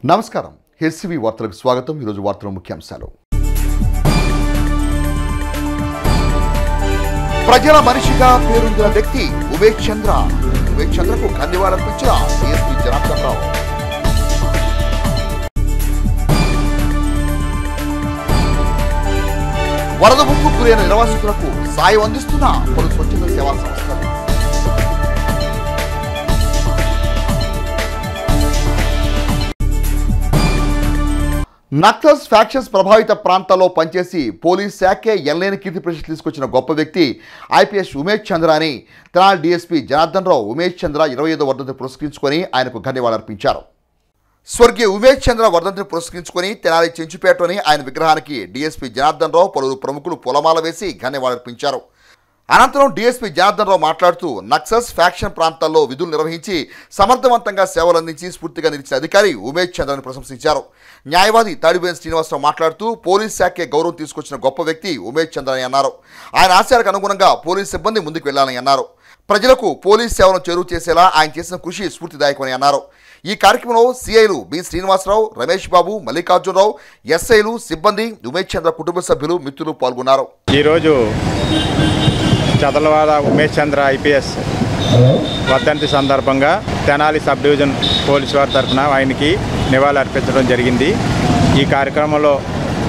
నమస్కారం. హెచ్సివి వార్తలకు స్వాగతం. ఈరోజు వార్తల ముఖ్యాంశాలు. ప్రజల మనిషిగా పేరొందిన వ్యక్తి ఉమేష్ చంద్ర. ఉమేష్ చంద్రకు కన్నివాడర్పించిన డిఎస్పీ జనార్దన్ రావు. వరద ముప్పు గురైన నిర్వాసితులకు సాయం అందిస్తున్న పలు స్వచ్ఛంద సేవా సంస్థలు. నక్సల్స్ ఫ్యాక్షన్స్ ప్రభావిత ప్రాంతాల్లో పనిచేసి పోలీస్ శాఖే ఎనలేని కీర్తి ప్రతిష్టలు తీసుకొచ్చిన గొప్ప వ్యక్తి ఐపీఎస్ ఉమేష్ చంద్ర అని తెనాలి డీఎస్పీ జనార్దన్ రావు ఉమేష్ చంద్ర 25వ వర్ధంతిని పురస్కరించుకొని ఆయనకు ధన్యవాదాలర్పించారు. స్వర్గీయ ఉమేష్ చంద్ర వర్ధంతిని పురస్కరించుకొని తెనాలి చెంచుపేటలోని ఆయన విగ్రహానికి డీఎస్పీ జనార్దన్ రావు పలువురు ప్రముఖులు పూలమాల వేసి ధన్యవాదాలర్పించారు. అనంతరం డీఎస్పీ జనార్దన్ రావు మాట్లాడుతూ నక్సల్స్ ఫ్యాక్షన్ ప్రాంతాల్లో విధులు నిర్వహించి సమర్థవంతంగా సేవలు అందించి స్ఫూర్తిగా నిలిచిన అధికారి ఉమేష్ చంద్రని ప్రశంసించారు. న్యాయవాది తాడిబోయిన శ్రీనివాసరావు మాట్లాడుతూ పోలీస్ శాఖే గౌరవం తీసుకొచ్చిన గొప్ప వ్యక్తి ఉమేష్ చంద్ర అని అన్నారు. ఆయన ఆశయాలకు అనుగుణంగా పోలీస్ సిబ్బంది ముందుకు వెళ్లాలని అన్నారు. ప్రజలకు పోలీస్ సేవను చేరువ చేసేలా ఆయన చేసిన కృషి స్ఫూర్తిదాయకమని అన్నారు. ఈ కార్యక్రమంలో సిఐలు బి శ్రీనివాసరావు, రమేష్ బాబు, మల్లికార్జునరావు, ఎస్ఐలు, సిబ్బంది, ఉమేష్ చంద్ర కుటుంబ సభ్యులు, మిత్రులు పాల్గొన్నారు. ఈరోజు చదలవాడ ఉమేష్ చంద్ర ఐపీఎస్ వర్ధంతి సందర్భంగా తెనాలి సబ్ డివిజన్ పోలీసు వారి తరఫున ఆయనకి నివాళులు అర్పించడం జరిగింది. ఈ కార్యక్రమంలో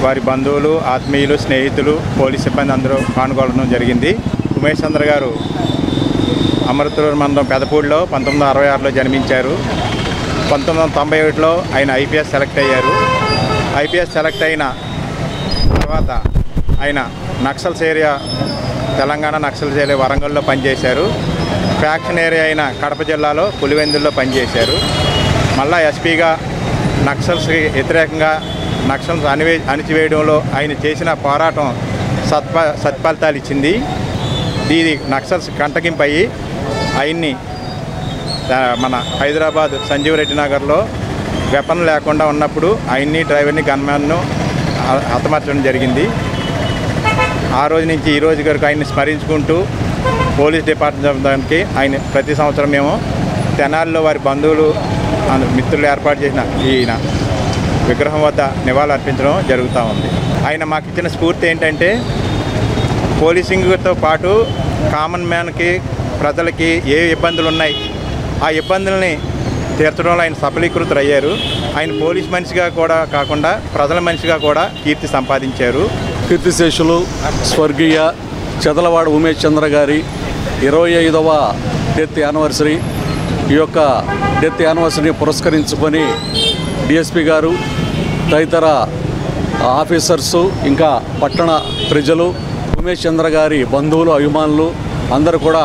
వారి బంధువులు, ఆత్మీయులు, స్నేహితులు, పోలీస్ సిబ్బంది అందరూ పాల్గొనడం జరిగింది. ఉమేష్ చంద్ర గారు అమృతూరు మండలం పెదపూడిలో 1966లో జన్మించారు. 1991లో ఆయన ఐపీఎస్ సెలెక్ట్ అయ్యారు. ఐపీఎస్ సెలెక్ట్ అయిన తర్వాత ఆయన నక్సల్స్ ఏరియా, తెలంగాణ నక్సల్స్ ఏరియా వరంగల్లో పనిచేశారు. ఫ్యాక్షన్ ఏరియా అయిన కడప జిల్లాలో పులివెందుల్లో పనిచేశారు. మళ్ళా ఎస్పీగా నక్సల్స్కి వ్యతిరేకంగా నక్సల్స్ అణిచివేయడంలో ఆయన చేసిన పోరాటం సత్ఫలితాలు ఇచ్చింది. ఇది నక్సల్స్ కంటగింపయ్యి ఆయన్ని మన హైదరాబాద్ సంజీవ్ రెడ్డి నగర్లో వెపన్ లేకుండా ఉన్నప్పుడు ఆయన్ని, డ్రైవర్ని, గన్మ్యాన్ను హతమార్చడం జరిగింది. ఆ రోజు నుంచి ఈ రోజు వరకు ఆయన్ని స్మరించుకుంటూ పోలీస్ డిపార్ట్మెంట్కి ఆయన ప్రతి సంవత్సరం మేము తెనాలిలో వారి బంధువులు, మిత్రులు ఏర్పాటు చేసిన ఈయన విగ్రహం వద్ద నివాళులు అర్పించడం జరుగుతూ ఉంది. ఆయన మాకు ఇచ్చిన స్ఫూర్తి ఏంటంటే పోలీసింగ్తో పాటు కామన్ మ్యాన్కి, ప్రజలకి ఏ ఇబ్బందులు ఉన్నాయి ఆ ఇబ్బందుల్ని తీర్చడంలో ఆయన సఫలీకృతులు అయ్యారు. ఆయన పోలీస్ మనిషిగా కూడా కాకుండా ప్రజల మనిషిగా కూడా కీర్తి సంపాదించారు. కీర్తిశేషులు స్వర్గీయ చదలవాడ ఉమేష్ చంద్ర గారి 25వ డెత్ యానివర్సరీ. ఈ యొక్క డెత్ యానివర్సరీని పురస్కరించుకొని డిఎస్పీ గారు, తదితర ఆఫీసర్సు, ఇంకా పట్టణ ప్రజలు, ఉమేష్ చంద్ర గారి బంధువులు, అభిమానులు అందరూ కూడా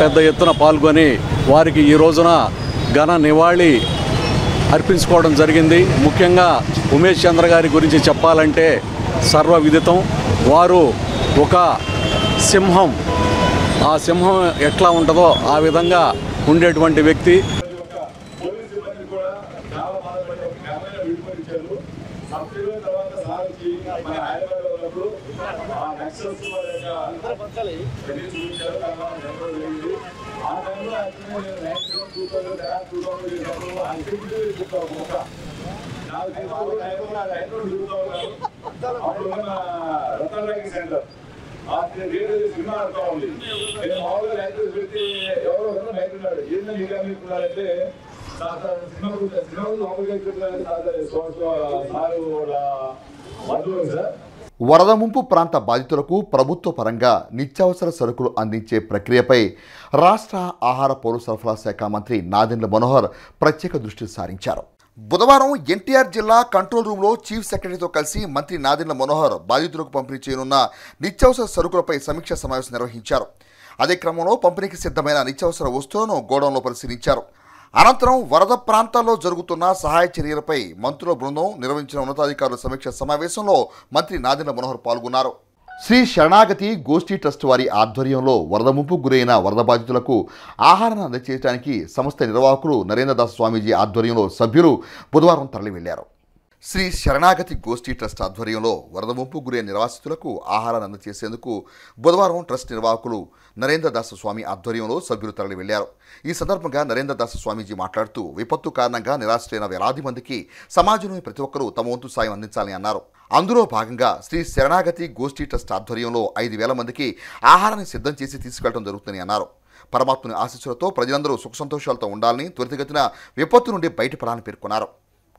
పెద్ద ఎత్తున పాల్గొని వారికి ఈ రోజున ఘన నివాళి అర్పించుకోవడం జరిగింది. ముఖ్యంగా ఉమేష్ చంద్ర గారి గురించి చెప్పాలంటే సర్వవిదితం. వారు ఒక సింహం. ఆ సింహం ఎట్లా ఉంటుందో ఆ విధంగా ఉండేటువంటి వ్యక్తి. సినిమా ఆడుతూ ఉంది. నేను మామూలుగా లైబ్రరీ పెడితే ఎవరో బయటన్నాడు, ఏంటో మీకు అనుకున్నారంటే సినిమా లోపలికి సార్. వరద ముంపు ప్రాంత బాధితులకు ప్రభుత్వ పరంగా నిత్యావసర సరుకులు అందించే ప్రక్రియపై రాష్ట్ర ఆహార పౌర సరఫరా శాఖ మంత్రి నాదెండ్ల మనోహర్ ప్రత్యేక దృష్టి సారించారు. బుధవారం ఎన్టీఆర్ జిల్లా కంట్రోల్ రూమ్లో చీఫ్ సెక్రటరీతో కలిసి మంత్రి నాదెండ్ల మనోహర్ బాధితులకు పంపిణీ చేయనున్న నిత్యావసర సరుకులపై సమీక్షా సమావేశం నిర్వహించారు. అదే క్రమంలో పంపిణీకి సిద్ధమైన నిత్యావసర వస్తువులను గోడౌన్లో పరిశీలించారు. అనంతరం వరద ప్రాంతాల్లో జరుగుతున్న సహాయ చర్యలపై మంత్రుల బృందం నిర్వహించిన ఉన్నతాధికారుల సమీక్ష సమావేశంలో మంత్రి నాదెండ్ల మనోహర్ పాల్గొన్నారు. శ్రీ శరణాగతి గోష్ఠీ ట్రస్ట్ వారి ఆధ్వర్యంలో వరద ముంపు గురైన వరద బాధితులకు ఆహారాన్ని అందజేయడానికి సంస్థ నిర్వాహకులు నరేంద్రదాస్ స్వామీజీ ఆధ్వర్యంలో సభ్యులు బుధవారం తరలి వెళ్లారు. శ్రీ శరణాగతి గోష్ఠి ట్రస్ట్ ఆధ్వర్యంలో వరద ముంపు గురైన నిర్వాసితులకు ఆహారాన్ని అందజేసేందుకు బుధవారం ట్రస్ట్ నిర్వాహకులు నరేంద్రదాస స్వామి ఆధ్వర్యంలో సభ్యులు తరలి వెళ్లారు. ఈ సందర్భంగా నరేంద్రదాస స్వామీజీ మాట్లాడుతూ విపత్తు కారణంగా నిరాశ్రయైన వేలాది మందికి సమాజంలోని ప్రతి ఒక్కరూ తమ వంతు సాయం అందించాలని అన్నారు. అందులో భాగంగా శ్రీ శరణాగతి గోష్ఠి ట్రస్ట్ ఆధ్వర్యంలో 5,000 మందికి ఆహారాన్ని సిద్ధం చేసి తీసుకెళ్లడం జరుగుతుందని అన్నారు. పరమాత్మని ఆశీస్సులతో ప్రజలందరూ సుఖ సంతోషాలతో ఉండాలని, త్వరితగతిన విపత్తు నుండి బయటపడాలని పేర్కొన్నారు.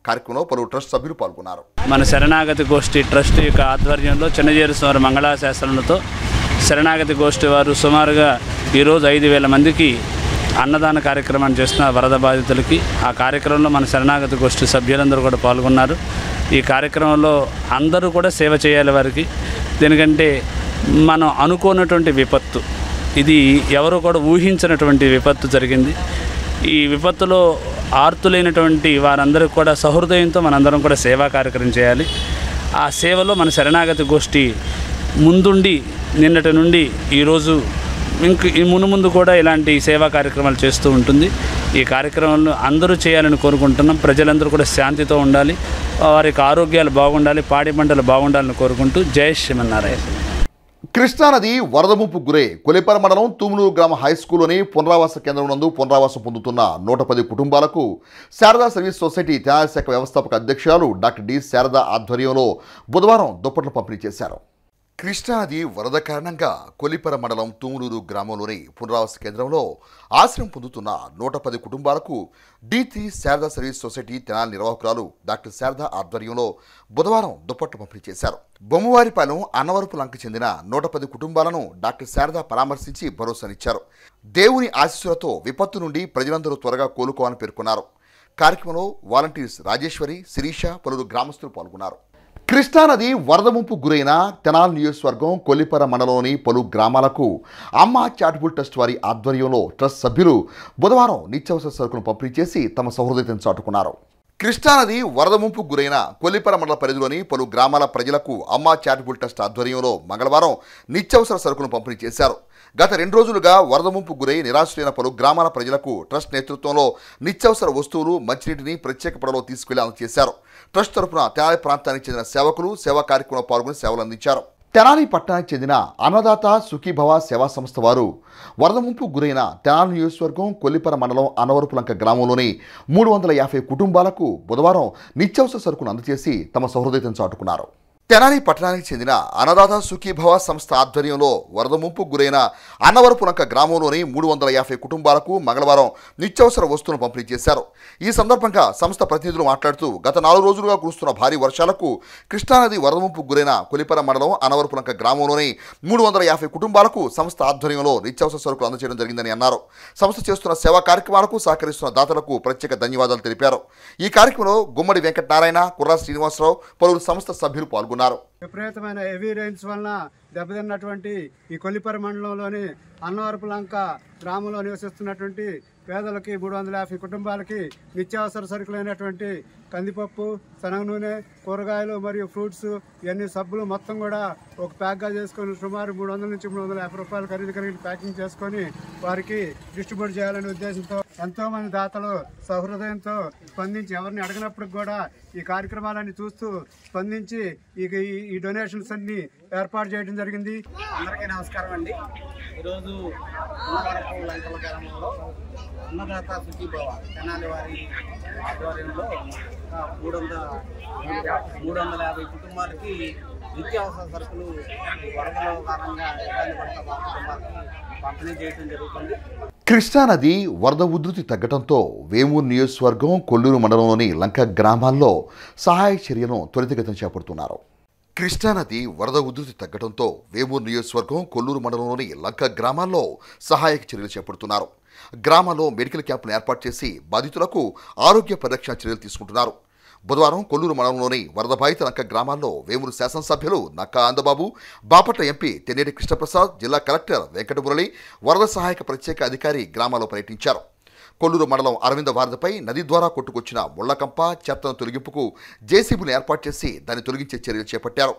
కార్యక్రమంలో పలువురు ట్రస్ట్ సభ్యులు పాల్గొన్నారు. మన శరణాగతి గోష్ఠి ట్రస్ట్ యొక్క ఆధ్వర్యంలో చిన్నజేరు స్వామి మంగళాశాసనంతో శరణాగతి గోష్ఠి వారు సుమారుగా ఈరోజు 5,000 మందికి అన్నదాన కార్యక్రమాన్ని చేస్తున్న వరద బాధితులకి. ఆ కార్యక్రమంలో మన శరణాగతి గోష్ఠి సభ్యులందరూ కూడా పాల్గొన్నారు. ఈ కార్యక్రమంలో అందరూ కూడా సేవ చేయాలి వారికి. దీనికంటే మనం అనుకోనటువంటి విపత్తు, ఇది ఎవరు కూడా ఊహించినటువంటి విపత్తు జరిగింది. ఈ విపత్తులో ఆర్తులైనటువంటి వారందరికీ కూడా సహృదయంతో మనందరం కూడా సేవా కార్యక్రమం చేయాలి. ఆ సేవలో మన శరణాగతి గోష్ఠి ముందుండి నిన్నటి నుండి ఈరోజు ముందు కూడా ఇలాంటి సేవా కార్యక్రమాలు చేస్తూ ఉంటుంది. ఈ కార్యక్రమాలను అందరూ చేయాలని కోరుకుంటున్నాం. ప్రజలందరూ కూడా శాంతితో ఉండాలి, వారికి ఆరోగ్యాలు బాగుండాలి, పాడి పంటలు బాగుండాలని కోరుకుంటూ జై శ్రీమన్నారాయణ. కృష్ణానది వరద ముంపు గురై కొలిపర మండలం తూములూరు గ్రామ హైస్కూల్లోని పునరావాస కేంద్రం నందు పునరావాసం పొందుతున్న 110 కుటుంబాలకు శారదా సర్వీస్ సొసైటీ తెనాలి శాఖ వ్యవస్థాపక అధ్యక్షురాలు డాక్టర్ డి శారదా ఆధ్వర్యంలో బుధవారం దుప్పట్లు పంపిణీ చేశారు. కృష్ణానది వరద కారణంగా కొలిపర మండలం తూములూరు గ్రామంలోని పునరావాస కేంద్రంలో ఆశ్రయం పొందుతున్న 110 కుటుంబాలకు D3 Sharada service society Tenali నిర్వాహకురాలు డాక్టర్ శారదా ఆధ్వర్యంలో బుధవారం దుప్పట్లు పంపిణీ చేశారు. బొమ్మవారిపాలెం అన్నవరపు లంక చెందిన 110 కుటుంబాలను డాక్టర్ శారదా పరామర్శించి భరోసానిచ్చారు. దేవుని ఆశీస్సులతో విపత్తు నుండి ప్రజలందరూ త్వరగా కోలుకోవాలని పేర్కొన్నారు. కార్యక్రమంలో వాలంటీర్స్ రాజేశ్వరి, శిరీష, పలువురు గ్రామస్తులు పాల్గొన్నారు. కృష్ణానది వరద ముంపు గురైన తెనాలి నియోజకవర్గం కొల్లిపర మండలంలోని పలు గ్రామాలకు అమ్మ చారిటబుల్ ట్రస్ట్ వారి ఆధ్వర్యంలో ట్రస్ట్ సభ్యులు బుధవారం నిత్యావసర సరుకులను పంపిణీ చేసి తమ సహృదయతను చాటుకున్నారు. కృష్ణానది వరద ముంపు గురైన కొల్లిపర మండల పరిధిలోని పలు గ్రామాల ప్రజలకు అమ్మ చారిటబుల్ ట్రస్ట్ ఆధ్వర్యంలో మంగళవారం నిత్యావసర సరుకులను పంపిణీ చేశారు. గత 2 రోజులుగా వరద ముంపు గురై నిరాశ్రయైన పలు గ్రామాల ప్రజలకు ట్రస్ట్ నేతృత్వంలో నిత్యావసర వస్తువులు, మంచినీటిని ప్రత్యేక పడవలో తీసుకెళ్లి అందజేశారు. ట్రస్ట్ తరఫున తెనాలి ప్రాంతానికి చెందిన సేవకులు సేవా కార్యక్రమంలో పాల్గొని సేవలు అందించారు. తెనాలి పట్టణానికి చెందిన అన్నదాత సుఖీభవ సేవా సంస్థ వారు వరద ముంపు గురైన తెనాలి నియోజకవర్గం కొల్లిపర మండలం అన్నవరపులంక గ్రామంలోని 350 కుటుంబాలకు బుధవారం నిత్యావసర సరుకును అందజేసి తమ సహృదయతను చాటుకున్నారు. తెనాలి పట్టణానికి చెందిన అన్నదాత సుఖీభవ సంస్థ ఆధ్వర్యంలో వరద ముంపు గురైన అన్నవరపులంక గ్రామంలోని 350 కుటుంబాలకు మంగళవారం నిత్యావసర వస్తువులను పంపిణీ చేశారు. ఈ సందర్భంగా సంస్థ ప్రతినిధులు మాట్లాడుతూ గత 4 రోజులుగా కురుస్తున్న భారీ వర్షాలకు కృష్ణానది వరద ముంపు గురైన కొలిపర మండలం అన్నవరపులంక గ్రామంలోని 350 కుటుంబాలకు సంస్థ ఆధ్వర్యంలో నిత్యావసర సరుకులు అందజేయడం జరిగిందని అన్నారు. సంస్థ చేస్తున్న సేవా కార్యక్రమాలకు సహకరిస్తున్న దాతలకు ప్రత్యేక ధన్యవాదాలు తెలిపారు. ఈ కార్యక్రమంలో గుమ్మడి వెంకటనారాయణ, కుర్రా శ్రీనివాసరావు, పలువురు సంస్థ సభ్యులు పాల్గొన్నారు. విపరీతమైన హెవీ రైన్స్ వలన దెబ్బతిన్నటువంటి ఈ కొల్లిపర మండలంలోని అన్నవరపులంక గ్రామంలో నివసిస్తున్నటువంటి పేదలకి 350 కుటుంబాలకి నిత్యావసర సరుకులైనటువంటి కందిపప్పు, శనగ నూనె, కూరగాయలు మరియు ఫ్రూట్స్, ఇవన్నీ సబ్బులు మొత్తం కూడా ఒక ప్యాక్గా చేసుకొని సుమారు 300 నుంచి 350 రూపాయలు ఖరీదు కలిగి ప్యాకింగ్ చేసుకొని వారికి డిస్ట్రిబ్యూట్ చేయాలనే ఉద్దేశంతో ఎంతోమంది దాతలు సహృదయంతో స్పందించి ఎవరిని అడిగినప్పటికి కూడా ఈ కార్యక్రమాలన్నీ చూస్తూ స్పందించి ఈ డొనేషన్స్ అన్ని ఏర్పాటు చేయడం జరిగింది. అందరికీ నమస్కారం అండి. ఈరోజు లంకల గ్రామంలో అన్నదాత సుఖీభవ తెనాలి వారి ఆధ్వర్యంలో 350 కుటుంబాలకి నిత్యావసర సరుకులు వరదల కారణంగా ఇబ్బంది పడుతున్న కుటుంబాలకి పంపిణీ చేయడం జరుగుతుంది. కృష్ణానది వరద ఉధృతి తగ్గడంతో వేమూరు నియోజకవర్గం కొల్లూరు మండలంలోని లంక గ్రామాల్లో సహాయ చర్యలను త్వరితగతిన చేపడుతున్నారు. కృష్ణానది వరద ఉధృతి తగ్గడంతో వేమూరు నియోజకవర్గం కొల్లూరు మండలంలోని లంక గ్రామాల్లో సహాయక చర్యలు చేపడుతున్నారు. గ్రామాల్లో మెడికల్ క్యాంపులను ఏర్పాటు చేసి బాధితులకు ఆరోగ్య పరిరక్షణ చర్యలు తీసుకుంటున్నారు. బుధవారం కొల్లూరు మండలంలోని వరద బాధిత లంక గ్రామాల్లో వేమూరు శాసనసభ్యులు నక్కా ఆనందబాబు, బాపట్ల ఎంపీ తెన్నేటి కృష్ణప్రసాద్, జిల్లా కలెక్టర్ వెంకటమురళి, వరద సహాయక ప్రత్యేక అధికారి గ్రామాల్లో పర్యటించారు. కొల్లూరు మండలం అరవింద వారధిపై నది ద్వారా కొట్టుకొచ్చిన ముళ్లకంప చెత్తను తొలగింపుకు జేసీబీని ఏర్పాటు చేసి దాన్ని తొలగించే చర్యలు చేపట్టారు.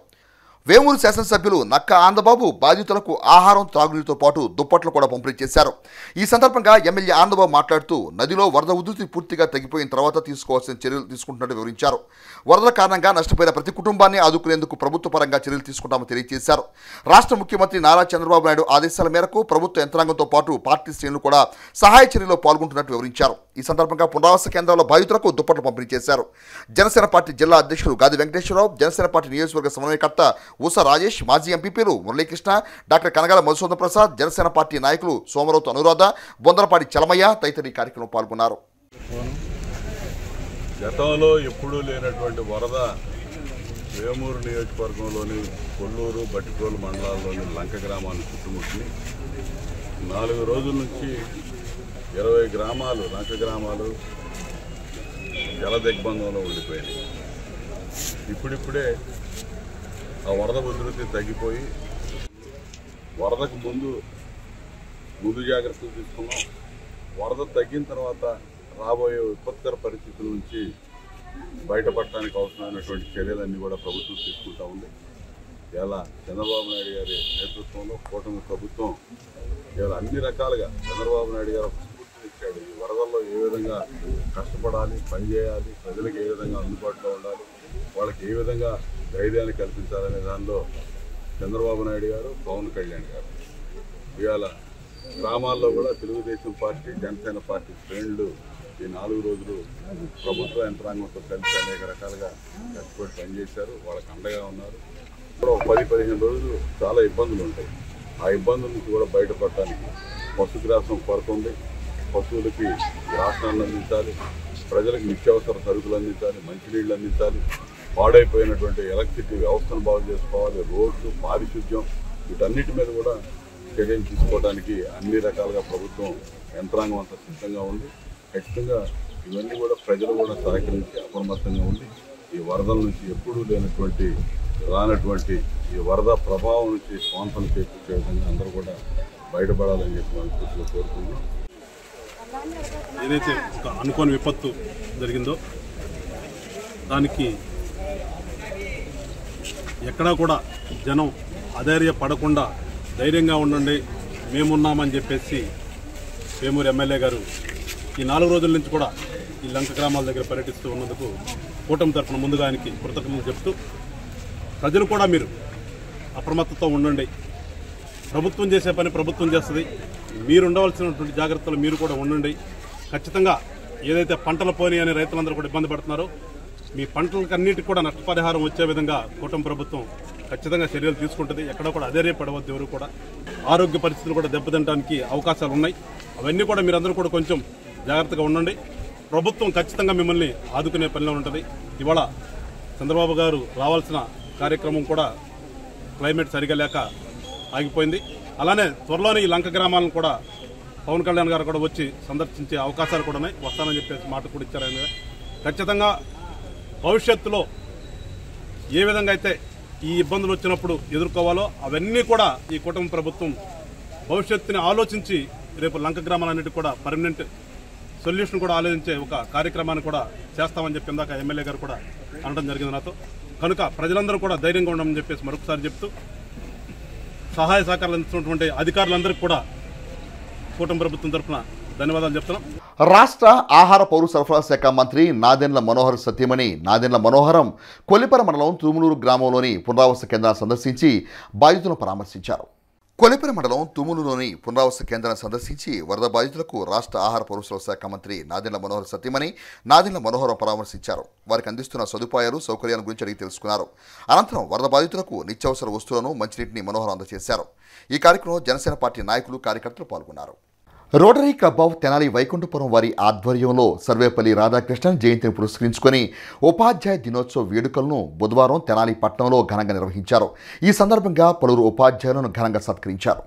వేమూరు శాసనసభ్యులు నక్క ఆనందబాబు బాధితులకు ఆహారం, త్రాగునీటితో పాటు దుప్పట్లు కూడా పంపిణీ చేశారు. ఈ సందర్భంగా ఎమ్మెల్యే ఆనందబాబు మాట్లాడుతూ నదిలో వరద ఉధృతి పూర్తిగా తగ్గిపోయిన తర్వాత తీసుకోవాల్సిన చర్యలు తీసుకుంటున్నట్టు వివరించారు. వరదల కారణంగా నష్టపోయిన ప్రతి కుటుంబాన్ని ఆదుకునేందుకు ప్రభుత్వ పరంగా చర్యలు తీసుకుంటామని తెలియజేశారు. రాష్ట్ర ముఖ్యమంత్రి నారా చంద్రబాబు నాయుడు ఆదేశాల మేరకు ప్రభుత్వ యంత్రాంగంతో పాటు పార్టీ శ్రేణులు కూడా సహాయ చర్యలో పాల్గొంటున్నట్టు వివరించారు. ఈ సందర్భంగా పునరావాస కేంద్రాల బాధితులకు దుప్పట్లు పంపిణీ చేశారు. జనసేన పార్టీ జిల్లా అధ్యక్షులు గాది వెంకటేశ్వరరావు, జనసేన పార్టీ నియోజకవర్గ సమన్వయకర్త ఊసా రాజేష్, మాజీ ఎంపీపీలు మురళీకృష్ణ, డాక్టర్ కనగాల మధుసూదన్ ప్రసాద్, జనసేన పార్టీ నాయకులు సోమరౌతు అనురాధ, బొందరపాటి చలమయ్య తదితరులు ఈ కార్యక్రమంలో పాల్గొన్నారు. గతంలో ఎప్పుడూ లేనటువంటి వరద వేమూరు నియోజకవర్గంలోని కొల్లూరు, బట్టిప్రోలు మండలాల్లోని లంక గ్రామాన్ని చుట్టుముట్టి 4 రోజుల నుంచి 20 గ్రామాలు, లంక గ్రామాలు జల దిగ్బంధంలో ఉండిపోయినాయి. ఇప్పుడిప్పుడే ఆ వరద ఉధృతి తగ్గిపోయి వరదకు ముందు జాగ్రత్తలు తీసుకున్నాం. వరద తగ్గిన తర్వాత రాబోయే విపత్కర పరిస్థితుల నుంచి బయటపడటానికి అవసరమైనటువంటి చర్యలన్నీ కూడా ప్రభుత్వం తీసుకుంటా ఉంది. ఇలా చంద్రబాబు నాయుడు గారి నేతృత్వంలో కూటమి ప్రభుత్వం ఇలా అన్ని రకాలుగా చంద్రబాబు నాయుడు గారు స్ఫూర్తినిచ్చాడు. ఈ వరదల్లో ఏ విధంగా కష్టపడాలి, పనిచేయాలి, ప్రజలకు ఏ విధంగా అందుబాటులో ఉండాలి, వాళ్ళకి ఏ విధంగా ధైర్యాన్ని కల్పించాలనే దానిలో చంద్రబాబు నాయుడు గారు, పవన్ కళ్యాణ్ గారు ఇవాళ గ్రామాల్లో కూడా తెలుగుదేశం పార్టీ, జనసేన పార్టీ శ్రేణులు ఈ 4 రోజులు ప్రభుత్వ యంత్రాంగంతో కలిసి అనేక రకాలుగా కష్టపడి పనిచేశారు. వాళ్ళకి అండగా ఉన్నారు. ఇప్పుడు 10-15 రోజులు చాలా ఇబ్బందులు ఉంటాయి. ఆ ఇబ్బందుల నుంచి కూడా బయటపడటానికి పశుగ్రాసం కొరత ఉంది. పశువులకి గ్రాసాన్ని అందించాలి, ప్రజలకు నిత్యావసర సరుకులు అందించాలి, మంచినీళ్ళు అందించాలి, పాడైపోయినటువంటి ఎలక్ట్రిసిటీ వ్యవస్థను బాగు చేసుకోవాలి, రోడ్లు, పారిశుద్ధ్యం, వీటన్నిటి మీద కూడా చర్యలు తీసుకోవడానికి అన్ని రకాలుగా ప్రభుత్వం యంత్రాంగం అంతా సిద్ధంగా ఉంది. ఖచ్చితంగా ఇవన్నీ కూడా ప్రజలు కూడా సహకరించి అప్రమత్తంగా ఉంది ఈ వరదల నుంచి ఎప్పుడూ లేనటువంటి రానటువంటి ఈ వరద ప్రభావం నుంచి స్వాంతం చేకూర్చే విధంగా అందరూ కూడా బయటపడాలని చెప్పి మనస్ఫూర్తిగా కోరుకుంటున్నాం. ఏదైతే ఒక అనుకోని విపత్తు జరిగిందో దానికి ఎక్కడా కూడా జనం అధైర్యపడకుండా ధైర్యంగా ఉండండి, మేమున్నామని చెప్పేసి వేమూరు ఎమ్మెల్యే గారు ఈ 4 రోజుల నుంచి కూడా ఈ లంక గ్రామాల దగ్గర పర్యటిస్తూ ఉన్నందుకు కూటమి తరఫున ముందుగా ఆయనకి కృతజ్ఞతలు చెప్తూ, ప్రజలు కూడా మీరు అప్రమత్తతో ఉండండి. ప్రభుత్వం చేసే పని ప్రభుత్వం చేస్తుంది. మీరు ఉండవలసినటువంటి జాగ్రత్తలు మీరు కూడా ఉండండి. ఖచ్చితంగా ఏదైతే పంటలు పోయినాయి అని రైతులందరూ కూడా ఇబ్బంది పడుతున్నారో మీ పంటలకన్నిటికీ కూడా నష్టపరిహారం వచ్చే విధంగా కూటమి ప్రభుత్వం ఖచ్చితంగా చర్యలు తీసుకుంటుంది. ఎక్కడ కూడా అధైర్యపడవద్దు. ఎవరు కూడా ఆరోగ్య పరిస్థితులు కూడా దెబ్బతింటానికి అవకాశాలు ఉన్నాయి. అవన్నీ కూడా మీరందరూ కూడా కొంచెం జాగ్రత్తగా ఉండండి. ప్రభుత్వం ఖచ్చితంగా మిమ్మల్ని ఆదుకునే పనిలో ఉంటుంది. ఇవాళ చంద్రబాబు గారు రావాల్సిన కార్యక్రమం కూడా క్లైమేట్ సరిగా లేక ఆగిపోయింది. అలానే త్వరలోనే ఈ లంక గ్రామాలను కూడా పవన్ కళ్యాణ్ గారు కూడా వచ్చి సందర్శించే అవకాశాలు కూడా ఉన్నాయి. వస్తానని చెప్పేసి మాట కూడా ఇచ్చారు ఆయన. ఖచ్చితంగా భవిష్యత్తులో ఏ విధంగా అయితే ఈ ఇబ్బందులు వచ్చినప్పుడు ఎదుర్కోవాలో అవన్నీ కూడా ఈ కూటమి ప్రభుత్వం భవిష్యత్తుని ఆలోచించి రేపు లంక గ్రామాలన్నిటికీ కూడా పర్మనెంట్ సొల్యూషన్ కూడా ఆలోచించే ఒక కార్యక్రమాన్ని కూడా చేస్తామని చెప్పి ఇందాక ఎమ్మెల్యే గారు కూడా అనడం జరిగింది నాతో. కనుక ప్రజలందరూ కూడా ధైర్యంగా ఉండమని చెప్పేసి మరొకసారి చెప్తూ, సహాయ సహకారాలు అందిస్తున్నటువంటి అధికారులందరికీ కూడా కూటమి ప్రభుత్వం తరఫున ధన్యవాదాలు చెప్తున్నాం. రాష్ట్ర ఆహార పౌర సరఫరా శాఖ మంత్రి నాదెండ్ల మనోహర్ సతీమణి నాదెండ్ల మనోహరం కొలిపర మండలం తుములూరు గ్రామంలోని పునరావాస కేంద్రాన్ని సందర్శించి బాధితులను పరామర్శించారు. కొలిపర మండలం తుములూరులోని పునరావాస కేంద్రాన్ని సందర్శించి వరద బాధితులకు రాష్ట్ర ఆహార పౌర సరఫరా శాఖ మంత్రి నాదెండ్ల మనోహర్ సతీమణి నాదెండ్ల మనోహరం పరామర్శించారు. వారికి అందిస్తున్న సదుపాయాలు, సౌకర్యాల గురించి అడిగి తెలుసుకున్నారు. అనంతరం వరద బాధితులకు నిత్యావసర వస్తువులను, మంచినీటిని మనోహరం అందజేశారు. ఈ కార్యక్రమంలో జనసేన పార్టీ నాయకులు, కార్యకర్తలు పాల్గొన్నారు. Rotary club of Tenali Vaikunthapuram వారి ఆధ్వర్యంలో సర్వేపల్లి రాధాకృష్ణన్ జయంతిని పురస్కరించుకొని ఉపాధ్యాయ దినోత్సవ వేడుకలను బుధవారం తెనాలి పట్టణంలో ఘనంగా నిర్వహించారు. ఈ సందర్భంగా పలువురు ఉపాధ్యాయులను ఘనంగా సత్కరించారు.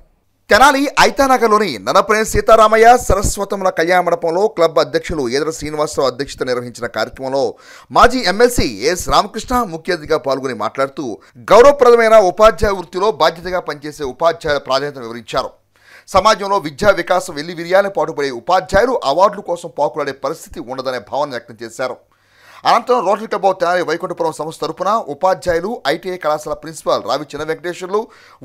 తెనాలి ఐతానగర్లోని ననపనేని సీతారామయ్య సరస్వతముల కళ్యాణ మండపంలో క్లబ్ అధ్యక్షులు ఏదర శ్రీనివాసరావు అధ్యక్షత నిర్వహించిన కార్యక్రమంలో మాజీ ఎమ్మెల్సీ ఎస్ రామకృష్ణ ముఖ్య అతిథిగా పాల్గొని మాట్లాడుతూ గౌరవప్రదమైన ఉపాధ్యాయ వృత్తిలో బాధ్యతగా పనిచేసే ఉపాధ్యాయుల ప్రాధాన్యతను వివరించారు. సమాజంలో విద్యా వికాసం వెల్లివిరియాలని పాటుపడే ఉపాధ్యాయులు అవార్డుల కోసం పాకులాడే పరిస్థితి ఉండదనే భావన వ్యక్తం చేశారు. అనంతరం rotary club of Tenali Vaikunthapuram సంస్థ తరపున ఉపాధ్యాయులు ఐటీఐ కళాశాల ప్రిన్సిపాల్ రావి చిన్న వెంకటేశ్వర్లు,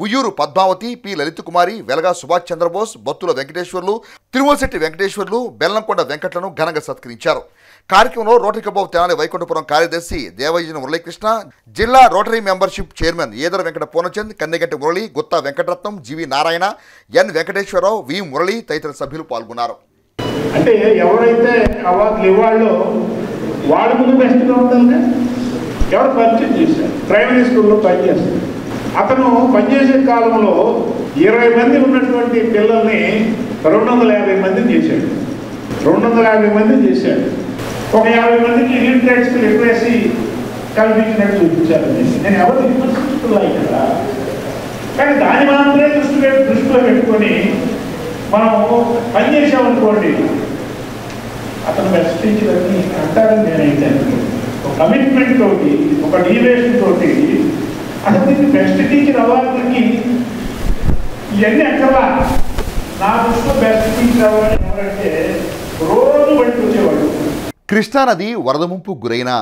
ఉయ్యూరు పద్మావతి, పి లలిత కుమారి, వెలగా సుభాష్ చంద్రబోస్, బొత్తుల వెంకటేశ్వర్లు, తిరుమలశెట్టి వెంకటేశ్వర్లు, బెల్లంకొండ వెంకట్లను ఘనంగా సత్కరించారు. కార్యక్రమంలో rotary club of Tenali Vaikunthapuram కార్యదర్శి దేవయ్య మురళీకృష్ణ, జిల్లా rotary membership chairman ఏదర Venkata Purnachand, Kanneganti Murali, Gutta Venkataratnam, జీవి నారాయణ, ఎన్ వెంకటేశ్వరరావు, వి మురళి తదితర సభ్యులు పాల్గొన్నారు. అంటే ఎవరైతే అవార్డులు ఇవ్వాలో వాళ్ళ ముందు బెస్ట్గా ఉండాలి. ఎవరు పరిచయం చేశారు, ప్రైమరీ స్కూల్లో పనిచేస్తారు. అతను పనిచేసే కాలంలో 20 మంది ఉన్నటువంటి పిల్లల్ని 250 మందిని చేశాడు. 250 మందిని చేశాడు. ఒక 50 మందికి లిటరేట్స్ లిటరసీ కల్పించినట్టు చూపించాలని నేను ఎవరు విమర్శిస్తున్నా ఇక్కడ. కానీ దాని మాత్రమే దృష్టిలో పెట్టుకొని మనం పనిచేసామనుకోండి, అతను బెస్ట్ టీచర్ అని అంటారని నేనైతే ఒక కమిట్మెంట్ తోటి, ఒక డీవేషన్ తోటి అసలు దీనికి బెస్ట్ టీచర్ అవార్డులకి ఇవన్నీ ఎక్కడా నా దృష్టిలో బెస్ట్ టీచర్ అవార్డు ఎవరంటే రోజు బయటకు వచ్చేవాడు. కృష్ణానది వరద ముంపు గురైన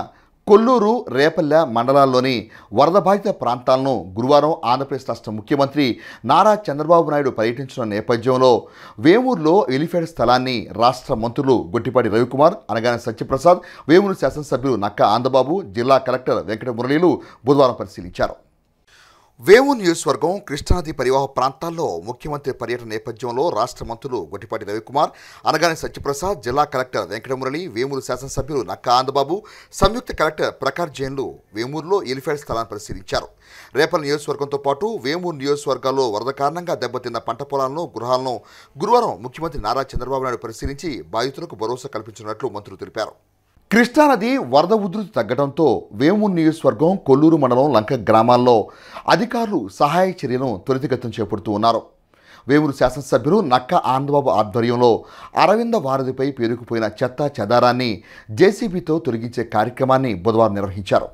కొల్లూరు, రేపల్లె మండలాల్లోని వరద బాధిత ప్రాంతాలను గురువారం ఆంధ్రప్రదేశ్ రాష్ట్ర ముఖ్యమంత్రి నారా చంద్రబాబు నాయుడు పర్యటించిన నేపథ్యంలో వేమూరులో ఎలిఫెడ్ స్థలాన్ని రాష్ట్ర మంత్రులు గొట్టిపాటి రవికుమార్, అనగానే సత్యప్రసాద్, వేమూరు శాసనసభ్యులు నక్కా ఆందబాబు, జిల్లా కలెక్టర్ వెంకట మురళీలు బుధవారం పరిశీలించారు. వేమూరు నియోజకవర్గం కృష్ణానది పరివాహ ప్రాంతాల్లో ముఖ్యమంత్రి పర్యటన నేపథ్యంలో రాష్ట్ర మంత్రులు గొట్టిపాటి రవికుమార్, అనగానే సత్యప్రసాద్, జిల్లా కలెక్టర్ వెంకటమురళి, వేమూరు శాసనసభ్యులు నక్కా ఆందబాబు, సంయుక్త కలెక్టర్ ప్రకాష్ జైన్లు వేమూరులో ఎలిఫెడ్ స్థలాన్ని పరిశీలించారు. రేపల్ నియోజకవర్గంతో పాటు వేమూరు నియోజకవర్గాల్లో వరద కారణంగా దెబ్బతిన్న పంట పొలాలను, గృహాలను గురువారం ముఖ్యమంత్రి నారా చంద్రబాబు నాయుడు పరిశీలించి బాధితులకు భరోసా కల్పించినట్లు మంత్రులు తెలిపారు. కృష్ణానది వరద ఉధృతి తగ్గడంతో వేమూరు నియోజకవర్గం కొల్లూరు మండలం లంక గ్రామాల్లో అధికారులు సహాయ చర్యలను త్వరితగతిన చేపడుతూ ఉన్నారు. వేమూరు శాసనసభ్యులు నక్కా ఆందబాబు ఆధ్వర్యంలో అరవింద వారధిపై పేరుకుపోయిన చెత్త చెదారాన్ని జేసీబీతో తొలగించే కార్యక్రమాన్ని బుధవారం నిర్వహించారు.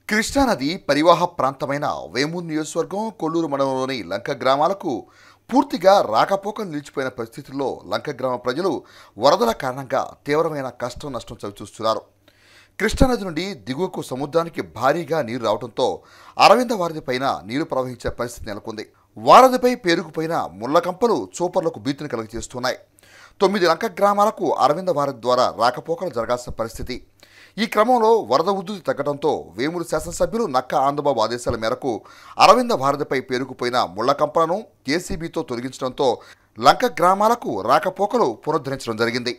కృష్ణానది పరివాహ ప్రాంతమైన వేమూరు నియోజకవర్గం కొల్లూరు మండలంలోని లంక గ్రామాలకు పూర్తిగా రాకపోకలు నిలిచిపోయిన పరిస్థితుల్లో లంక గ్రామ ప్రజలు వరదల కారణంగా తీవ్రమైన కష్టం నష్టం చవిచూస్తున్నారు. కృష్ణానది నుండి దిగువకు సముద్రానికి భారీగా నీరు రావడంతో అరవింద వారధి పైన నీరు ప్రవహించే పరిస్థితి నెలకొంది. వారధిపై పేరుకుపోయిన ముళ్లకంపలు చూపర్లకు భీతిని కలుగజేస్తున్నాయి. 9 లంక గ్రామాలకు అరవింద వారధి ద్వారా రాకపోకలు జరగాల్సిన పరిస్థితి. ఈ క్రమంలో వరద ఉధృతి తగ్గడంతో వేమూరు శాసనసభ్యులు నక్కా ఆందబాబు ఆదేశాల మేరకు అరవింద వారధిపై పేరుకుపోయిన ముళ్లకంపలను జేసీబీతో తొలగించడంతో లంక గ్రామాలకు రాకపోకలు పునరుద్ధరించడం జరిగింది.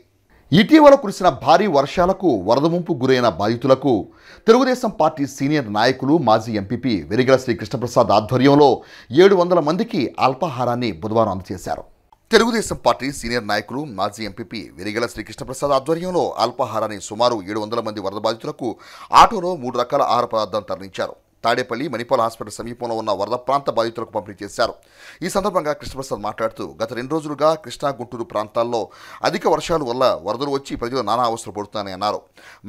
ఇటీవల కురిసిన భారీ వర్షాలకు వరద ముంపు గురైన బాధితులకు తెలుగుదేశం పార్టీ సీనియర్ నాయకులు, మాజీ ఎంపీపీ వెలిగల శ్రీ కృష్ణప్రసాద్ ఆధ్వర్యంలో 700 మందికి అల్పాహారాన్ని బుధవారం అందజేశారు. తెలుగుదేశం పార్టీ సీనియర్ నాయకులు, మాజీ ఎంపీపీ వెలిగల శ్రీ కృష్ణప్రసాద్ ఆధ్వర్యంలో అల్పాహారాన్ని సుమారు 700 మంది వరద బాధితులకు ఆటోలో 3 రకాల ఆహార పదార్థాలను తరలించారు. తాడేపల్లి మణిపాల్ హాస్పిటల్ సమీపంలో ఉన్న వరద ప్రాంత బాధితులకు పంపిణీ చేశారు. ఈ సందర్భంగా కృష్ణప్రసాద్ మాట్లాడుతూ గత 2 రోజులుగా కృష్ణా, గుంటూరు ప్రాంతాల్లో అధిక వర్షాల వల్ల వరదలు వచ్చి ప్రజలు నానా అవస్థలు పడుతున్నారని అన్నారు.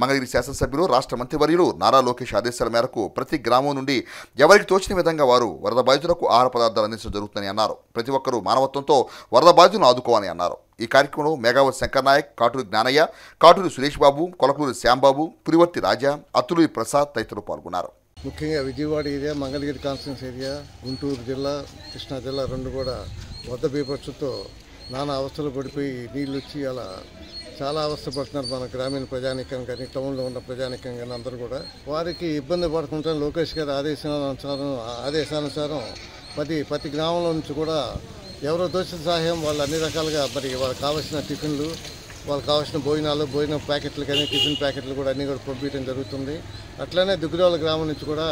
మంగళగిరి శాసనసభ్యులు, రాష్ట్ర మంత్రివర్యులు నారా లోకేష్ ఆదేశాల మేరకు ప్రతి గ్రామం నుండి ఎవరికి తోచిన విధంగా వారు వరద బాధితులకు ఆహార పదార్థాలు అందించడం జరుగుతుందని అన్నారు. ప్రతి ఒక్కరూ మానవత్వంతో వరద బాధితులను ఆదుకోవాలని అన్నారు. ఈ కార్యక్రమంలో మేఘావతి శంకర్ నాయక్, కాటూరి జ్ఞానయ్య, కాటూరి సురేష్ బాబు, కొలకూరి శ్యాంబాబు, పురివర్తి రాజా, అత్తులూరి ప్రసాద్ తదితరులు పాల్గొన్నారు. ముఖ్యంగా విజయవాడ ఏరియా, మంగళగిరి కాన్స్టిట్యూన్స్ ఏరియా, గుంటూరు జిల్లా, కృష్ణా జిల్లా 2 కూడా వరద బీభత్సంతో నానా అవస్థలు పడిపోయి నీళ్ళు వచ్చి అలా చాలా అవస్థపడుతున్నారు మన గ్రామీణ ప్రజానీకం కానీ, టౌన్లో ఉన్న ప్రజానీకం కానీ అందరూ కూడా. వారికి ఇబ్బంది పడకుండా లోకేష్ గారి ఆదేశానుసారం ప్రతి గ్రామంలో నుంచి కూడా ఎవరో దోచిన సహాయం వాళ్ళు అన్ని రకాలుగా మరి వాళ్ళకి కావాల్సిన టిఫిన్లు, వాళ్ళకి కావాల్సిన భోజన ప్యాకెట్లు కానీ, టిఫిన్ ప్యాకెట్లు కూడా అన్నీ కూడా పంపించడం జరుగుతుంది. అట్లనే దుగ్గిరాల గ్రామం నుంచి కూడా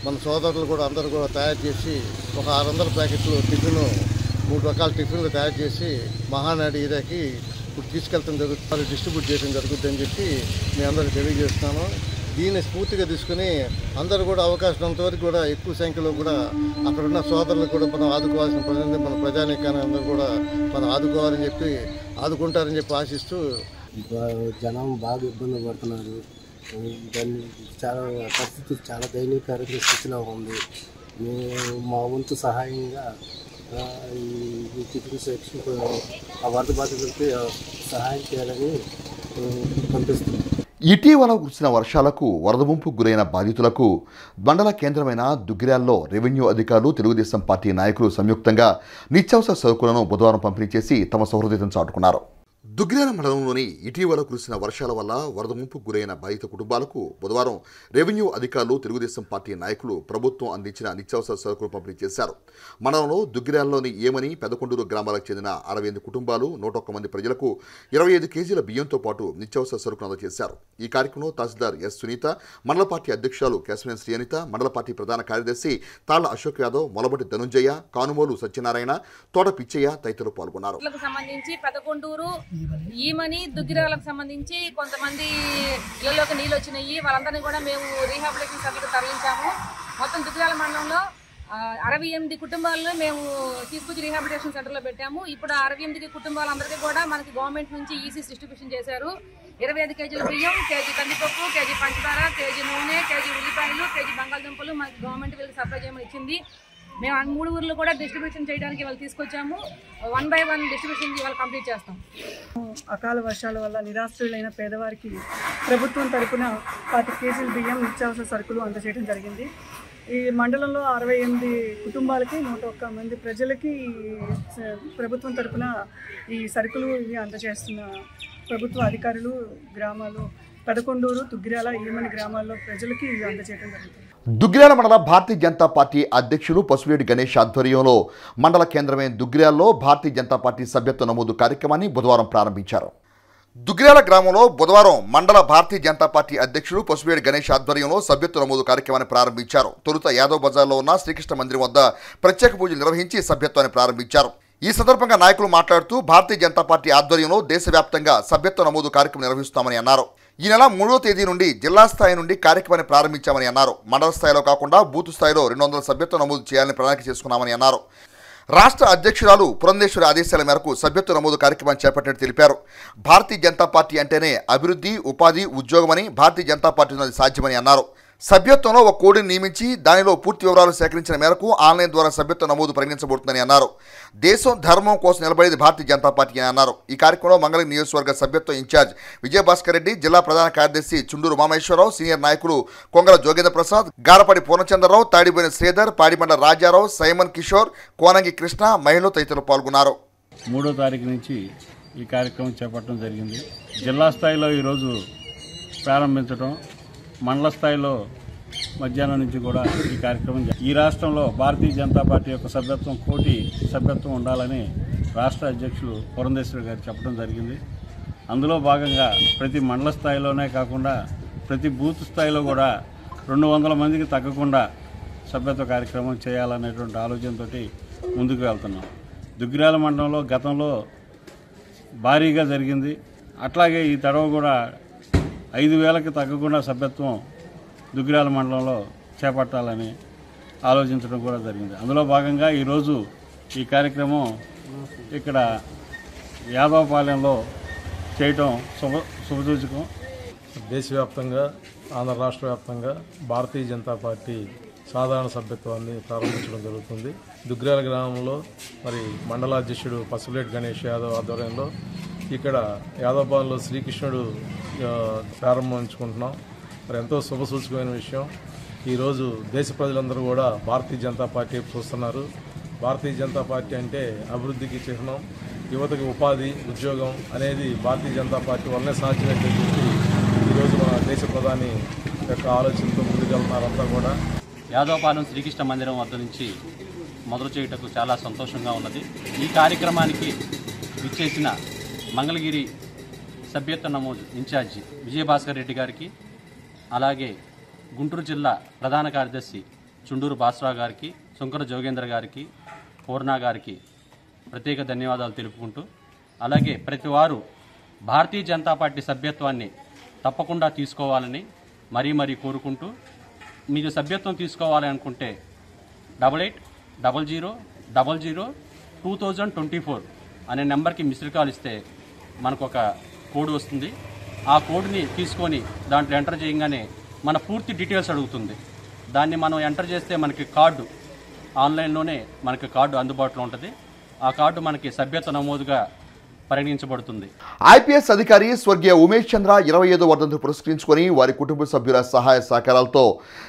మన సోదరులు కూడా అందరూ కూడా తయారు చేసి ఒక 600 ప్యాకెట్లు టిఫిన్, 3 రకాల టిఫిన్లు తయారు చేసి మహానాడు ఏరియాకి ఇప్పుడు తీసుకెళ్తాం జరుగుతుంది, డిస్ట్రిబ్యూట్ చేయడం జరుగుతుందని చెప్పి మీ అందరికీ తెలియజేస్తున్నాను. దీన్ని స్ఫూర్తిగా తీసుకుని అందరూ కూడా అవకాశం ఉన్నంతవరకు కూడా ఎక్కువ సంఖ్యలో కూడా అక్కడున్న సోదరులకు కూడా మనం ఆదుకోవాల్సిన పని, మన ప్రజానీకాన్ని అందరూ కూడా మనం ఆదుకోవాలని చెప్పి ఆదుకుంటారని చెప్పి ఆశిస్తూ. జనం బాగా ఇబ్బంది పడుతున్నారు. దాన్ని చాలా పరిస్థితి చాలా దయనీయకరమైన స్థితిలో ఉంది. మా వంతు సహాయంగా ఈ టిఫిన్ సెక్షన్ ఆ వరద బాధితులకి సహాయం చేయాలని పంపిస్తున్నాం. ఇటీవల కురిసిన వర్షాలకు వరద ముంపుకు గురైన బాధితులకు మండల కేంద్రమైన దుగ్గిరాల్లో రెవెన్యూ అధికారులు తెలుగుదేశం పార్టీ నాయకులు సంయుక్తంగా నిత్యావసర సరుకులను బుధవారం పంపిణీ చేసి తమ సౌహృదయతను చాటుకున్నారు. దుగ్గిరాల మండలంలోని ఇటీవల కురిసిన వర్షాల వల్ల వరద ముంపుకు గురైన బాధిత కుటుంబాలకు బుధవారం రెవెన్యూ అధికారులు తెలుగుదేశం పార్టీ నాయకులు ప్రభుత్వం అందించిన నిత్యావసర సరుకులు పంపిణీ చేశారు. మండలంలో దుగ్గిరాల్లోని ఏమని పెదకొండూరు గ్రామాలకు చెందిన 68 కుటుంబాలు 101 మంది ప్రజలకు 25 కేజీల బియ్యంతో పాటు నిత్యావసర సరుకులు అందజేశారు. ఈ కార్యక్రమంలో తహసీల్దార్ ఎస్ సునీత, మండల పార్టీ అధ్యక్షులు కేశవనేని శ్రీ అనిత, మండల పార్టీ ప్రధాన కార్యదర్శి తాళ్ల అశోక్ యాదవ్, మొలబటి ధనుంజయ, కానుమోలు సత్యనారాయణ, తోట పిచ్చయ్య తదితరులు పాల్గొన్నారు. ఈమని దుగ్గిరాలకు సంబంధించి కొంతమంది ఇళ్లలోకి నీళ్ళు వచ్చినాయి. వాళ్ళందరినీ కూడా మేము రీహాబిలిటేషన్ సభ్యులకు తరలించాము. మొత్తం దుగ్గిరాల మండలంలో 68 కుటుంబాలను మేము తీసుకొచ్చి రీహాబిలిటేషన్ సెంటర్లో పెట్టాము. ఇప్పుడు 68 కుటుంబాలందరికీ కూడా మనకి గవర్నమెంట్ నుంచి ఈసీస్ డిస్ట్రిబ్యూషన్ చేశారు. 25 కేజీల బియ్యం, కేజీ కందిపప్పు, కేజీ పంచదార, కేజీ నూనె, కేజీ ఉల్లిపాయలు, కేజీ బంగాళదుంపలు మనకి గవర్నమెంట్ వీళ్ళకి సప్లై చేయమని ఇచ్చింది. మేము 3 ఊర్లు కూడా డిస్ట్రిబ్యూషన్ చేయడానికి వాళ్ళు తీసుకొచ్చాము. 1 by 1 డిస్ట్రిబ్యూషన్ ఇవాళ కంప్లీట్ చేస్తాం. అకాల వర్షాల వల్ల నిరాశ్రయులైన పేదవారికి ప్రభుత్వం తరపున 10 కేజీల బియ్యం నిత్యావసర సరుకులు అందజేయడం జరిగింది. ఈ మండలంలో 68 కుటుంబాలకి 101 మంది ప్రజలకి ప్రభుత్వం తరపున ఈ సరుకులు ఇవి అందజేస్తున్న ప్రభుత్వ అధికారులు గ్రామాలు పెదకొండూరు, దుగ్గిరాల, ఈమని గ్రామాల్లో ప్రజలకి ఇవి అందజేయడం జరుగుతుంది. దుగ్గిరాల మండల భారతీయ జనతా పార్టీ అధ్యక్షులు పసుపులేటి గణేష్ ఆధ్వర్యంలో మండల కేంద్రమైన దుగ్గిరాల్లో భారతీయ జనతా పార్టీ సభ్యత్వ నమోదు కార్యక్రమాన్ని బుధవారం ప్రారంభించారు. దుగ్గిరాల గ్రామంలో బుధవారం మండల భారతీయ జనతా పార్టీ అధ్యక్షులు పసుపులేటి గణేష్ ఆధ్వర్యంలో సభ్యత్వ నమోదు కార్యక్రమాన్ని ప్రారంభించారు. తొలుత యాదవ్ బజార్లో ఉన్న శ్రీకృష్ణ మందిరం వద్ద ప్రత్యేక పూజలు నిర్వహించి సభ్యత్వాన్ని ప్రారంభించారు. ఈ సందర్భంగా నాయకులు మాట్లాడుతూ భారతీయ జనతా పార్టీ ఆధ్వర్యంలో దేశవ్యాప్తంగా సభ్యత్వ నమోదు కార్యక్రమం నిర్వహిస్తామని అన్నారు. ఈ నెల 3వ తేదీ నుండి జిల్లా స్థాయి నుండి కార్యక్రమాన్ని ప్రారంభించామని అన్నారు. మండల స్థాయిలో కాకుండా బూత్ స్థాయిలో 200 సభ్యత్వ నమోదు చేయాలని ప్రణాళిక చేసుకున్నామని అన్నారు. రాష్ట్ర అధ్యక్షురాలు పురంధేశ్వరి ఆదేశాల మేరకు సభ్యత్వ నమోదు కార్యక్రమాన్ని చేపట్టినట్టు తెలిపారు. భారతీయ జనతా పార్టీ అంటేనే అభివృద్ధి, ఉపాధి, ఉద్యోగమని, భారతీయ జనతా పార్టీ ఉన్నది సాధ్యమని అన్నారు. సభ్యత్వంలో ఒక కోడ్ని నియమించి దానిలో పూర్తి వివరాలు సేకరించిన మేరకు ఆన్లైన్ ద్వారా సభ్యత్వ నమోదు పరిగణించబడుతుందని అన్నారు. దేశం, ధర్మం కోసం నిలబడేది భారతీయ జనతా పార్టీ అని అన్నారు. ఈ కార్యక్రమంలో మంగళగిరి నియోజకవర్గ సభ్యత్వ ఇన్ఛార్జ్ విజయభాస్కర్ రెడ్డి, జిల్లా ప్రధాన కార్యదర్శి చుండూరు మామేశ్వరరావు, సీనియర్ నాయకులు కొంగల జోగేంద్ర ప్రసాద్, గారపడి పూర్ణచంద్రరావు, తాడిబోయిన శ్రీధర్, పాడిబండ రాజారావు, సైమన్ కిషోర్, కోనంగి కృష్ణ, మహిళలు తదితరులు పాల్గొన్నారు. 3వ తారీఖు నుంచి ఈ కార్యక్రమం చేపట్టడం జరిగింది. జిల్లా స్థాయిలో ఈరోజు ప్రారంభించడం, మండల స్థాయిలో మధ్యాహ్నం నుంచి కూడా ఈ కార్యక్రమం. ఈ రాష్ట్రంలో భారతీయ జనతా పార్టీ యొక్క సభ్యత్వం, కోటి సభ్యత్వం ఉండాలని రాష్ట్ర అధ్యక్షులు పురంధేశ్వరి గారు చెప్పడం జరిగింది. అందులో భాగంగా ప్రతి మండల స్థాయిలోనే కాకుండా ప్రతి బూత్ స్థాయిలో కూడా 200 మందికి తగ్గకుండా సభ్యత్వ కార్యక్రమం చేయాలనేటువంటి ఆలోచనతో ముందుకు వెళ్తున్నాం. దుగ్గిరాల మండలంలో గతంలో భారీగా జరిగింది. అట్లాగే ఈ తడవ కూడా 5,000కి తగ్గకుండా సభ్యత్వం దుగ్గిరాల మండలంలో చేపట్టాలని ఆలోచించడం కూడా జరిగింది. అందులో భాగంగా ఈరోజు ఈ కార్యక్రమం ఇక్కడ యాదవపాలెంలో చేయటం శుభసూచకం. దేశవ్యాప్తంగా, ఆంధ్ర రాష్ట్ర వ్యాప్తంగా భారతీయ జనతా పార్టీ సాధారణ సభ్యత్వాన్ని ప్రారంభించడం జరుగుతుంది. దుగ్గిరాల గ్రామంలో మరి మండలాధ్యక్షుడు పసుపులేటి గణేష్ యాదవ్ ఆధ్వర్యంలో ఇక్కడ యాదవపాలెంలో శ్రీకృష్ణుడు ప్రారంభించుకుంటున్నాం. మరి ఎంతో శుభసూచకమైన విషయం. ఈరోజు దేశ ప్రజలందరూ కూడా భారతీయ జనతా పార్టీ చూస్తున్నారు. భారతీయ జనతా పార్టీ అంటే అభివృద్ధికి చిహ్నం, యువతకి ఉపాధి, ఉద్యోగం అనేది భారతీయ జనతా పార్టీ వల్లనే సాధ్యమైతే చెప్పి ఈరోజు మన దేశ ప్రధాని యొక్క ఆలోచనతో ముందుకెళ్తున్నారంతా కూడా. యాదవపాలెం శ్రీకృష్ణ మందిరం వద్ద నుంచి మొదలు చేయుటకు చాలా సంతోషంగా ఉన్నది. ఈ కార్యక్రమానికి విచ్చేసిన మంగళగిరి సభ్యత్వ నమోదు ఇన్ఛార్జి విజయభాస్కర్ రెడ్డి గారికి, అలాగే గుంటూరు జిల్లా ప్రధాన కార్యదర్శి చుండూరు బాసరావు గారికి, శంకర జోగేంద్ర గారికి, పూర్ణ గారికి ప్రత్యేక ధన్యవాదాలు తెలుపుకుంటూ, అలాగే ప్రతి వారు భారతీయ జనతా పార్టీ సభ్యత్వాన్ని తప్పకుండా తీసుకోవాలని మరీ కోరుకుంటూ, మీరు సభ్యత్వం తీసుకోవాలి అనుకుంటే 8800002024 అనే నెంబర్కి మిస్డ్ కాల్ ఇస్తే మనకు ఒక కోడ్ వస్తుంది. ఆ కోడ్ని తీసుకొని దాంట్లో ఎంటర్ చేయగానే మన పూర్తి డీటెయిల్స్ అడుగుతుంది. దాన్ని మనం ఎంటర్ చేస్తే మనకి కార్డు ఆన్లైన్లోనే మనకి కార్డు అందుబాటులో ఉంటుంది. ఆ కార్డు మనకి సభ్యత్వ నమోదుగా పరిగణించబడుతుంది. ఐపీఎస్ అధికారి స్వర్గీయ ఉమేష్ చంద్ర 25వ వర్ధంతిని పురస్కరించుకొని వారి కుటుంబ సభ్యుల సహాయ సహకారాలతో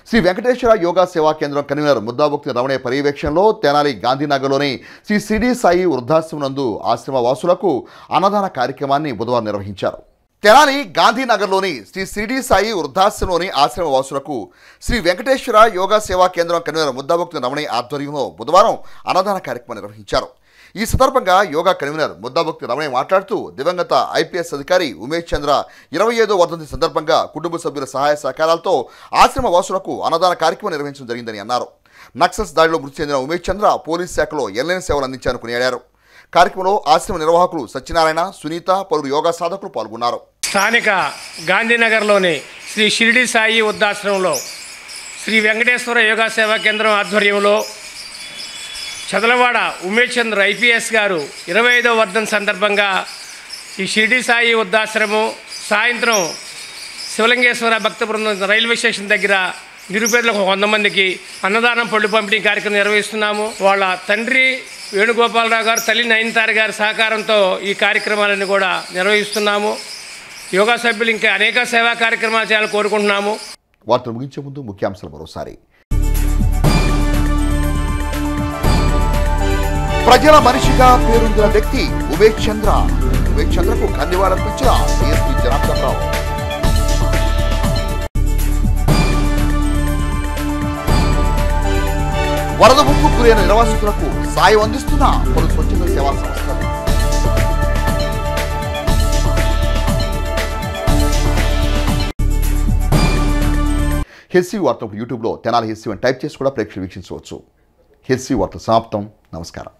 శ్రీ వెంకటేశ్వర యోగా సేవా కేంద్రం కన్వీనర్ ముద్దాభక్తి రమణయ్య పర్యవేక్షణలో తెనాలి గాంధీనగర్లోని శ్రీ షిరిడి సాయి వృద్ధాశ్రమం నందు ఆశ్రమ వాసులకు అన్నదాన కార్యక్రమాన్ని బుధవారం నిర్వహించారు. తెనాలి గాంధీనగర్లోని శ్రీ షిరిడి సాయి వృద్ధాశ్రమంలోని ఆశ్రమ వాసులకు శ్రీ వెంకటేశ్వర యోగా సేవా కేంద్రం కన్వీనర్ ముద్దాభక్తి రమణయ్య ఆధ్వర్యంలో బుధవారం అన్నదాన కార్యక్రమం నిర్వహించారు. ఈ సందర్భంగా యోగా కన్వీనర్ ముద్దాభక్తి రమణయ్య మాట్లాడుతూ దివంగత ఐపీఎస్ అధికారి ఉమేష్ చంద్ర 25వ వర్ధంతి సందర్భంగా కుటుంబ సభ్యుల సహాయ సహకారాలతో ఆశ్రమ వాసులకు అన్నదాన కార్యక్రమం నిర్వహించడం జరిగిందని అన్నారు. నక్సల్స్ దాడిలో మృతి చెందిన ఉమేష్ చంద్ర పోలీస్ శాఖలో ఎనలేని సేవలు అందించారని కొనియాడారు. కార్యక్రమంలో ఆశ్రమ నిర్వాహకులు సత్యనారాయణ, సునీత, పలువురు యోగా సాధకులు పాల్గొన్నారు. స్థానిక గాంధీనగర్లోని శ్రీ షిరిడి సాయి వృద్ధాశ్రమంలో శ్రీ వెంకటేశ్వర యోగా సేవా కేంద్రం ఆధ్వర్యంలో చదలవాడ ఉమేష్ చంద్ర ఐపీఎస్ గారు 25వ వర్ధంతి సందర్భంగా ఈ షిరిడి సాయి వృద్ధాశ్రమం సాయంత్రం శివలింగేశ్వర భక్త బృందం రైల్వే స్టేషన్ దగ్గర నిరుపేదలకు 100 మందికి అన్నదానం పళ్ళు పంపిణీ కార్యక్రమం నిర్వహిస్తున్నాము. వాళ్ళ తండ్రి వేణుగోపాలరావు గారు, తల్లి నయనతార గారి సహకారంతో ఈ కార్యక్రమాలను కూడా నిర్వహిస్తున్నాము. యోగా సభ్యులు ఇంకా అనేక సేవా కార్యక్రమాలు చేయాలని కోరుకుంటున్నాము. వార్తలు ముగించే ముందు ముఖ్యాంశాలు మరోసారి. ప్రజల మనిషిగా పేరొందిన వ్యక్తి ఉమేష్ చంద్ర. ఉమేష్ చంద్రకు కందివాడర్పించిన డీఎస్పీ జనార్దన్ రావు. వరద ముప్పు గురైన నిర్వాసితులకు సాయం అందిస్తున్న పలు స్వచ్ఛంద సేవా సంస్థలు. హెస్సీ వార్తలు యూట్యూబ్లో తెనాలి హెస్సీ అని టైప్ చేసి కూడా ప్రేక్షకులు వీక్షించవచ్చు. హెస్సీ వార్త సమాప్తం. నమస్కారం.